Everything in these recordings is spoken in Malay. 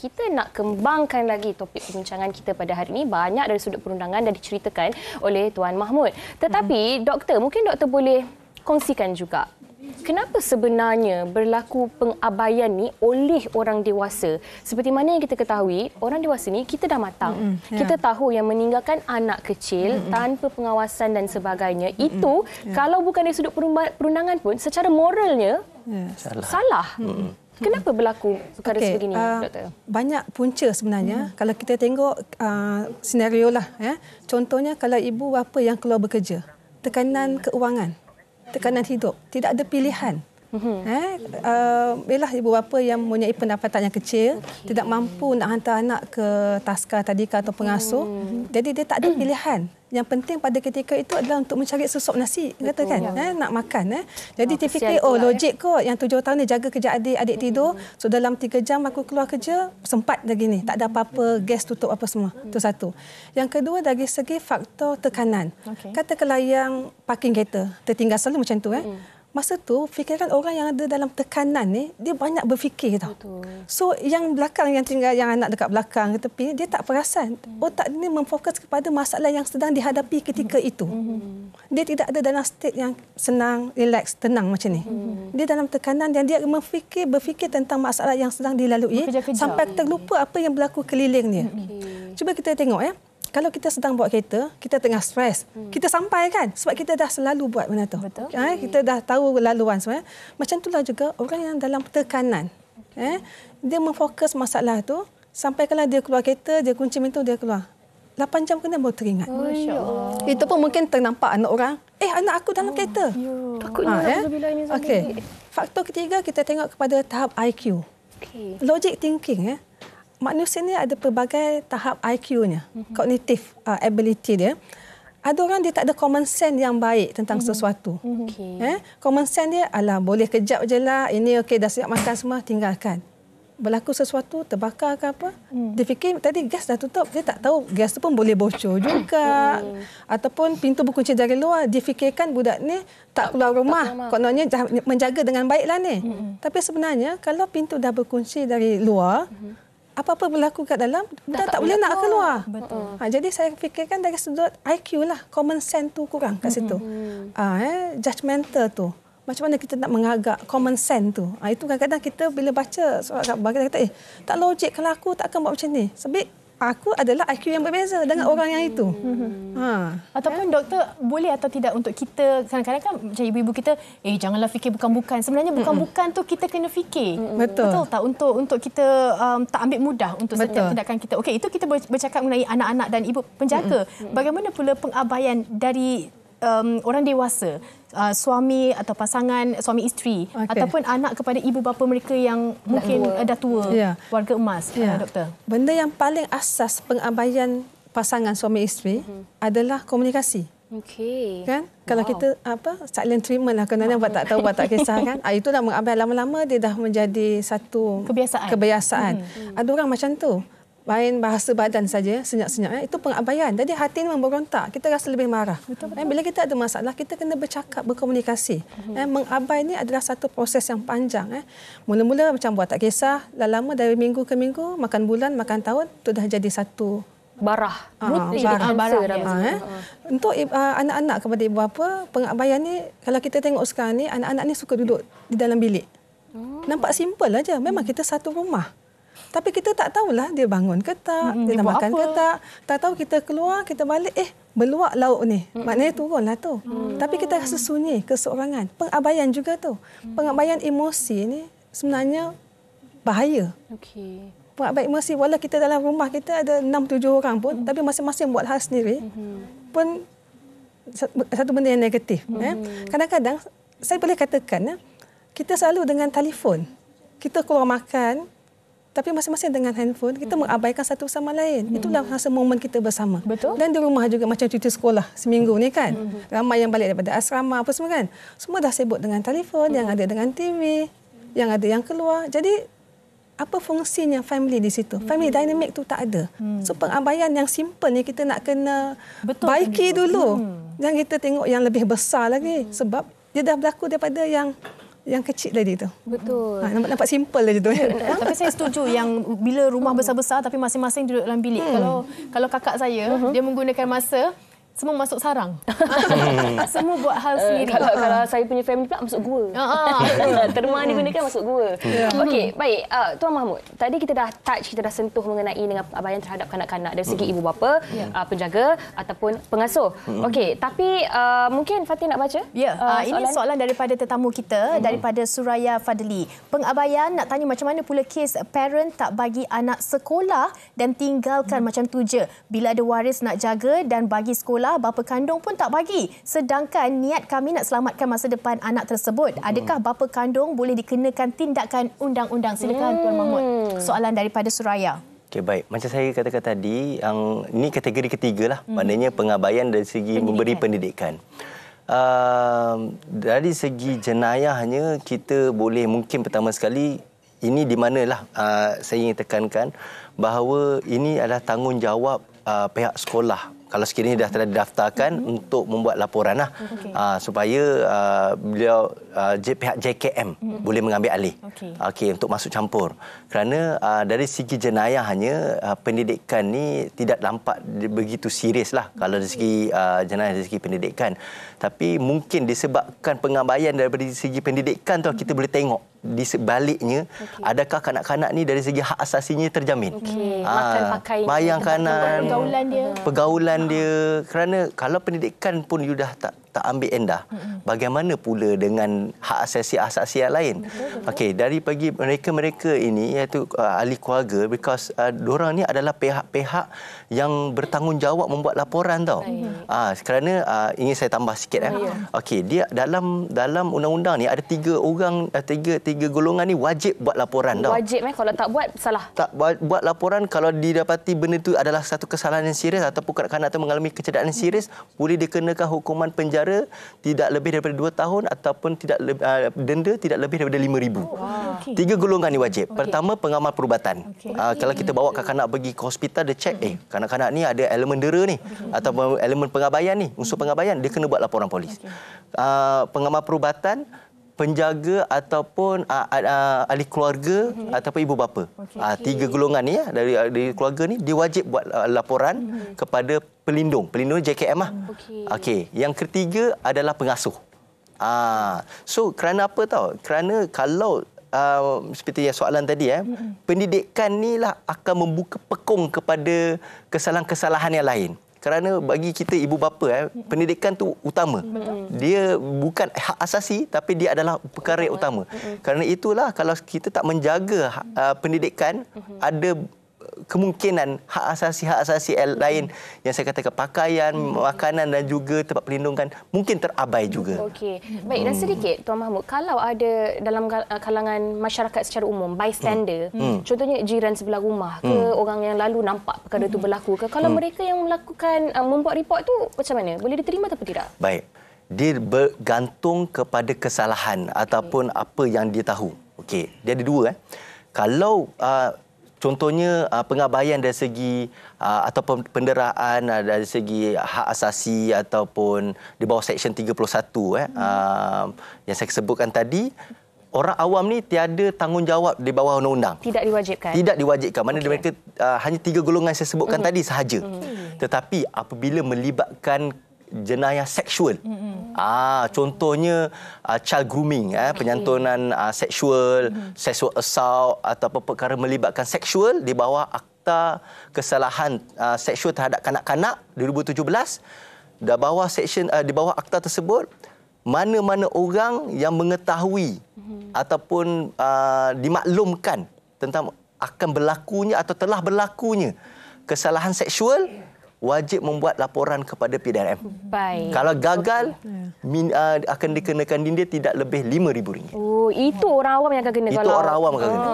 kita nak kembangkan lagi topik perbincangan kita pada hari ini. Banyak dari sudut perundangan dah diceritakan oleh Tuan Mahmud. Tetapi doktor, mungkin doktor boleh kongsikan juga, kenapa sebenarnya berlaku pengabaian ni oleh orang dewasa? Seperti mana yang kita ketahui, orang dewasa ni kita dah matang. Kita tahu yang meninggalkan anak kecil tanpa pengawasan dan sebagainya, itu kalau bukan dari sudut perundangan pun secara moralnya salah. Kenapa berlaku perkara sebegini, doktor? Banyak punca sebenarnya. Kalau kita tengok senario lah. Contohnya kalau ibu bapa yang keluar bekerja, tekanan keuangan, tekanan hidup, tidak ada pilihan. Ialah ibu bapa yang mempunyai pendapatan yang kecil, tidak mampu nak hantar anak ke taska, tadika atau pengasuh. Jadi dia tak ada pilihan. Yang penting pada ketika itu adalah untuk mencari sesop nasi, katakan, nak makan. Jadi dia fikir, logik kot yang 7 tahun ni jaga kerja adik tidur, so dalam 3 jam aku keluar kerja, sempat lagi ni, tak ada apa-apa, gas tutup apa semua. Itu satu. Yang kedua, dari segi faktor tekanan. Katakanlah yang parking kereta, tertinggal selalu macam tu. Masa tu, fikiran orang yang ada dalam tekanan ni, dia banyak berfikir tau. So, yang belakang yang tinggal, yang anak dekat belakang ke tepi, dia tak perasan. Otak dia memfokus kepada masalah yang sedang dihadapi ketika itu. Dia tidak ada dalam state yang senang, relax, tenang macam ni. Dia dalam tekanan dan dia berfikir tentang masalah yang sedang dilalui sampai terlupa apa yang berlaku keliling dia. Cuba kita tengok kalau kita sedang buat kereta, kita tengah stres, kita sampai kan? Sebab kita dah selalu buat benda tu. Kita dah tahu laluan sebenarnya. Macam itulah juga orang yang dalam tekanan. Dia memfokus masalah tu, sampai kalau dia keluar kereta, dia kunci pintu, dia keluar. 8 jam kena baru teringat. Itu pun mungkin ternampak anak orang, anak aku dalam kereta. Takutnya bila ini Faktor ketiga, kita tengok kepada tahap IQ. Logic thinking. Manusia ni ada pelbagai tahap IQ-nya, cognitive ability dia. Ada orang dia tak ada common sense yang baik tentang sesuatu. Common sense dia, boleh kejap je lah, ini okey, dah siap makan semua, tinggalkan. Berlaku sesuatu, terbakar ke apa, dia fikir tadi gas dah tutup, dia tak tahu gas tu pun boleh bocor juga. Ataupun pintu berkunci dari luar, dia fikirkan budak ni tak keluar rumah, kononnya menjaga dengan baiklah ni. Tapi sebenarnya, kalau pintu dah berkunci dari luar, apa-apa berlaku kat dalam, dah tak boleh nak keluar. Jadi saya fikirkan dari sudut IQ lah, common sense tu kurang kat situ. Judgemental tu. Macam mana kita nak mengagak common sense tu. Itu kadang-kadang kita bila baca surat khabar, kita kata, tak logik, kalau aku tak akan buat macam ni. Sebab aku adalah IQ yang berbeza dengan orang yang itu. Ataupun doktor, boleh atau tidak untuk kita, kadang-kadang kan macam ibu-ibu kita, janganlah fikir bukan-bukan. Sebenarnya bukan-bukan tu kita kena fikir. Betul tak? Untuk kita tak ambil mudah untuk setiap tindakan kita. Okey, itu kita bercakap mengenai anak-anak dan ibu penjaga. Bagaimana pula pengabaian dari orang dewasa, suami atau pasangan, suami isteri, ataupun anak kepada ibu bapa mereka yang mungkin dah tua, warga emas, doktor? Benda yang paling asas pengabaian pasangan suami isteri adalah komunikasi. Kan? Kalau kita silent treatment lah, kerana buat tak tahu, buat tak kisah kan. Itulah mengabaikan, lama-lama dia dah menjadi satu kebiasaan. Ada orang macam tu. Main bahasa badan saja, senyap-senyap. Itu pengabaian. Jadi hati ini memberontak. Kita rasa lebih marah. Bila kita ada masalah, kita kena bercakap, berkomunikasi. Mengabai ini adalah satu proses yang panjang. Mula-mula macam buat tak kisah. Lama-lama dari minggu ke minggu, makan bulan, makan tahun, itu dah jadi satu barah. Untuk anak-anak kepada ibu bapa, pengabaian ni, kalau kita tengok sekarang ni, anak-anak ni suka duduk di dalam bilik. Nampak simple aja. Memang kita satu rumah. Tapi kita tak tahulah dia bangun ke tak, dia dah makan ke tak. Tak tahu kita keluar, kita balik, beluak lauk ni. Maknanya turunlah tu. Tapi kita rasa sunyi, keseorangan. Pengabaian juga tu. Pengabaian emosi ni sebenarnya bahaya. Pengabaian emosi, walau kita dalam rumah kita ada 6-7 orang pun, tapi masing-masing buat hal sendiri, pun satu benda yang negatif. Kadang-kadang, saya boleh katakan, kita selalu dengan telefon. Kita keluar makan, tapi masing-masing dengan handphone, kita mengabaikan satu sama lain. Itulah rasa momen kita bersama. Dan di rumah juga macam cuti sekolah seminggu ni kan. Ramai yang balik daripada asrama apa semua kan. Semua dah sibuk dengan telefon, yang ada dengan TV, yang ada yang keluar. Jadi, apa fungsinya family di situ? Family dynamic tu tak ada. So, pengabaian yang simple ni kita nak kena baiki dulu. Dan kita tengok yang lebih besar lagi. Sebab dia dah berlaku daripada yang yang kecil tadi tu. Betul. Nampak simple je tu. Tapi saya setuju yang bila rumah besar-besar tapi masing-masing duduk dalam bilik. Kalau kakak saya, dia menggunakan masa, semua masuk sarang. Semua buat hal sendiri. Kalau saya punya family pula masuk gua. Terma digunakan masuk gua. Okey, baik. Tuan Mahmud, tadi kita dah sentuh mengenai dengan pengabaian terhadap kanak-kanak dari segi ibu bapa, penjaga ataupun pengasuh. Okey, tapi mungkin Fatih nak baca? Ya, ini soalan daripada tetamu kita, daripada Suraya Fadli. Pengabaian, nak tanya macam mana pula kes parent tak bagi anak sekolah dan tinggalkan macam tu je. Bila ada waris nak jaga dan bagi sekolah, bapa kandung pun tak bagi. Sedangkan niat kami nak selamatkan masa depan anak tersebut. Adakah bapa kandung boleh dikenakan tindakan undang-undang? Silakan Tuan Mahmud. Soalan daripada Suraya. Okey, baik. Macam saya katakan tadi, yang ini kategori ketiga lah. Maknanya pengabaian dari segi memberi pendidikan. Dari segi jenayahnya, kita boleh mungkin pertama sekali, ini di manalah saya ingin tekankan bahawa ini adalah tanggungjawab pihak sekolah. Kalau sekiranya dah telah didaftarkan untuk membuat laporan lah, supaya beliau pihak JKM boleh mengambil alih untuk masuk campur. Kerana dari segi jenayahnya, pendidikan ni tidak nampak begitu serius lah kalau dari segi jenayah dari segi pendidikan. Tapi mungkin disebabkan pengabaian daripada segi pendidikan tu, kita boleh tengok di sebaliknya, adakah kanak-kanak ni dari segi hak asasinya terjamin. Makan, pakai, pergaulan dia. Kerana kalau pendidikan pun you dah tak ambil endah, bagaimana pula dengan hak asasi yang lain? Okey, dari bagi mereka ini, iaitu ahli keluarga, because diorang ni adalah pihak-pihak yang bertanggungjawab membuat laporan tau. Kerana ingin saya tambah sikit. Okey, dia dalam undang-undang ni ada tiga golongan ni wajib buat laporan tau. Wajib kalau tak buat salah. Tak buat laporan, kalau didapati benda tu adalah satu kesalahan yang serius ataupun kanak-kanak tu mengalami kecederaan yang serius, boleh dikenakan hukuman penjara tidak lebih daripada 2 tahun ataupun denda tidak lebih daripada RM5,000. Tiga golongan ni wajib. Pertama, pengamal perubatan. Kalau kita bawa kanak-kanak pergi ke hospital, dia cek kanak-kanak ni ada elemen dera ni ataupun elemen pengabaian ni, unsur pengabaian, dia kena buat laporan polis. Pengamal perubatan, penjaga ataupun ahli keluarga ataupun ibu bapa. Tiga golongan ni dari keluarga ni dia wajib buat laporan kepada pelindung JKM lah. Okey, yang ketiga adalah pengasuh. So kerana apa tahu? Kerana kalau seperti yang soalan tadi, pendidikan ni lah akan membuka pekung kepada kesalahan-kesalahan yang lain. Kerana bagi kita ibu bapa, pendidikan tu utama. Dia bukan hak asasi, tapi dia adalah perkara yang utama. Kerana itulah kalau kita tak menjaga pendidikan, ada kemungkinan hak asasi lain yang saya katakan pakaian, makanan dan juga tempat perlindungan mungkin terabai juga. Okey. Baik, dan sedikit Tuan Mahmud, kalau ada dalam kalangan masyarakat secara umum bystander, contohnya jiran sebelah rumah ke orang yang lalu nampak perkara itu berlaku ke, kalau mereka yang melakukan membuat report tu macam mana? Boleh diterima atau tidak? Baik. Dia bergantung kepada kesalahan ataupun apa yang dia tahu. Okey, dia ada dua. Kalau contohnya pengabaian dari segi ataupun penderaan dari segi hak asasi ataupun di bawah Seksyen 31 yang saya sebutkan tadi, orang awam ni tiada tanggungjawab di bawah undang-undang. Tidak diwajibkan. Tidak diwajibkan. Mana mereka hanya tiga golongan yang saya sebutkan tadi sahaja. Tetapi apabila melibatkan jenayah seksual, contohnya child grooming, penyantunan seksual, sexual assault ataupun perkara melibatkan seksual di bawah Akta Kesalahan Seksual terhadap Kanak-kanak 2017, di bawah akta tersebut, mana-mana orang yang mengetahui ataupun dimaklumkan tentang akan berlakunya atau telah berlakunya kesalahan seksual, wajib membuat laporan kepada PDRM. Baik. Kalau gagal, akan dikenakan denda tidak lebih RM5,000. Oh, itu orang awam yang akan kena. Itu orang awam akan kena.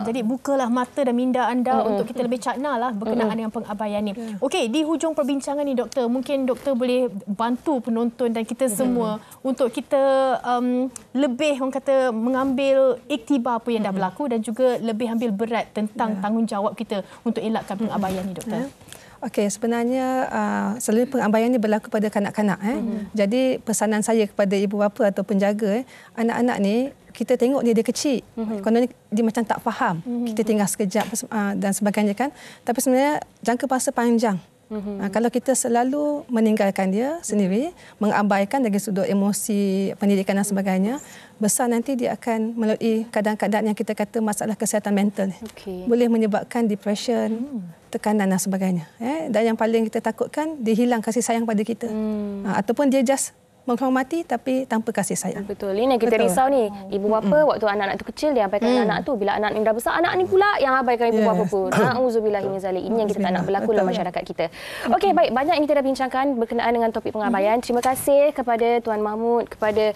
Jadi bukalah mata dan minda anda untuk kita lebih cakna lah berkenaan dengan pengabaian ni. Okey, di hujung perbincangan ni doktor, mungkin doktor boleh bantu penonton dan kita semua untuk kita lebih orang kata mengambil iktibar apa yang dah berlaku dan juga lebih ambil berat tentang tanggungjawab kita untuk elakkan pengabaian ni doktor. Okey, sebenarnya selalu pengabaian ini berlaku pada kanak-kanak. Jadi pesanan saya kepada ibu bapa atau penjaga, anak-anak ni kita tengok dia kecil. Kononnya dia macam tak faham. Kita tinggal sekejap dan sebagainya kan. Tapi sebenarnya jangka masa panjang. Kalau kita selalu meninggalkan dia sendiri, mengabaikan dari sudut emosi, pendidikan dan sebagainya, besar nanti dia akan melalui keadaan-keadaan yang kita kata masalah kesihatan mental. Boleh menyebabkan depression, tekanan dan sebagainya. Dan yang paling kita takutkan, dia hilang kasih sayang pada kita. Ataupun dia just menghormati tapi tanpa kasih sayang. Betul. Ini yang kita risau ni. Ibu bapa waktu anak-anak tu kecil dia abaikan anak tu. Bila anak ni dah besar, anak ni pula yang abaikan ibu bapa pun. Na'udzubillah min zalik. Ini yang kita tak nak berlaku dalam masyarakat kita. Okey, baik. Banyak yang kita dah bincangkan berkenaan dengan topik pengabaian. Terima kasih kepada Tuan Mahmud, kepada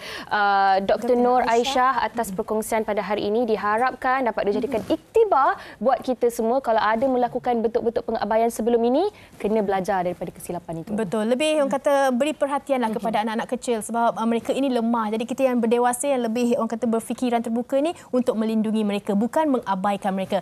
Dr. Nur Aisyah atas perkongsian pada hari ini. Diharapkan dapat dijadikan iktibar buat kita semua kalau ada melakukan bentuk-bentuk pengabaian sebelum ini, kena belajar daripada kesilapan itu. Betul. Lebih orang kata beri perhatianlah kepada anak-anak kecil sebab mereka ini lemah. Jadi kita yang berdewasa yang lebih orang kata berfikiran terbuka ni untuk melindungi mereka, bukan mengabaikan mereka.